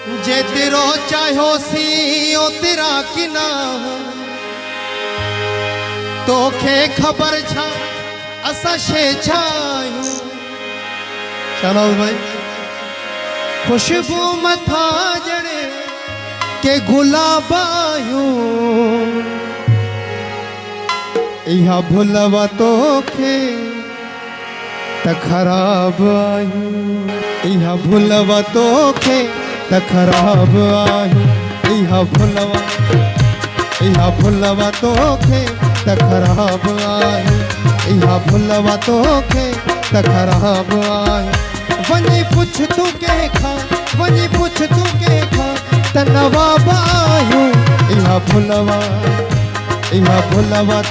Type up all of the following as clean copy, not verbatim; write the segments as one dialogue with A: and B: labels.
A: जे तेरो चाहो सी ओ तेरा किना तोखे खबर छा असा शे छायूं। शहनाज भाई खुशबू मथा जड़े के गुलाब आयूं इहा भुलवा तोखे त खराब आयूं इहा भुलवा तोखे त खराब आयूं इहा भुलवा तोखे त खराब आयूं इहा भुलवा तोखे त खराब आयूं। वञी पुछ तू कंहिंखां वञी पुछ तू कंहिंखां त नवाब आयूं इहा भुलवा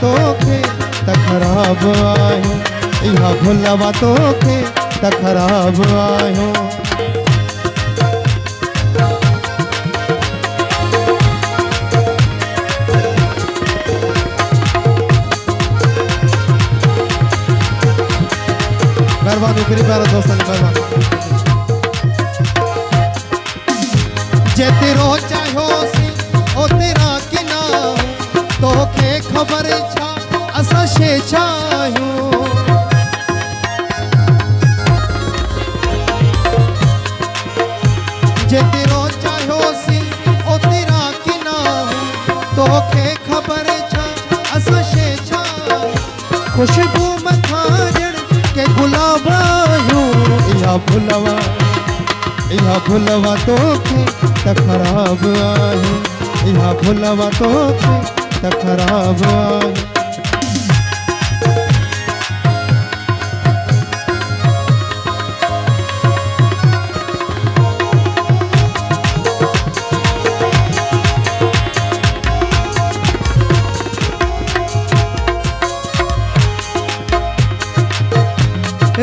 A: तोखे त खराब आयूं इहा भुलवा तोखे त खराब आयूं। मेहरबानी मेरे प्यारे दोस्तों ने मेहरबानी। जे तेरो चाहो सी ओ तेरा किना तोखे खबर छा असा शे छायूं। जे तेरो चाहो सी ओ तेरा किना तोखे खबर छा असा शे छायूं। खुशबू मथा के गुलाब आयूं इहा भुलवा तोखे त खराब आयूं इहा भुलवा तोखे त खराब आयूं।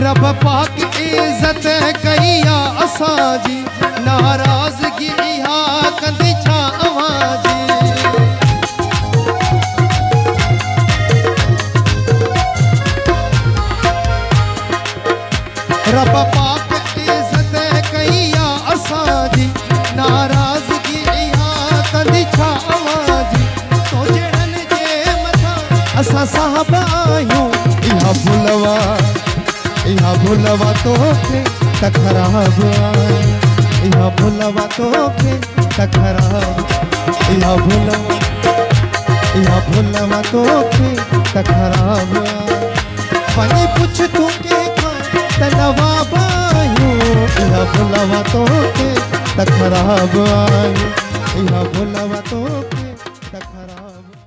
A: रब पाक इज्जत कईया असांजी नाराज़गी इहा कंदी छा अवांजी। रब पाक इज्जत कईया असांजी नाराज़गी इहा कंदी छा अवांजी। तो जड़न जे मथा असां साहब आयूं इहा भुलवा तोखे त खराब आयूं इहा भुलवा तोखे त खराब इहा भुलवा तोखे त खराब आयूं। वञी पुछ तू कंहिंखां त नवाब आयूं इहा भुलवा तोखे त खराब आयूं इहा भुलवा तोखे त खराब।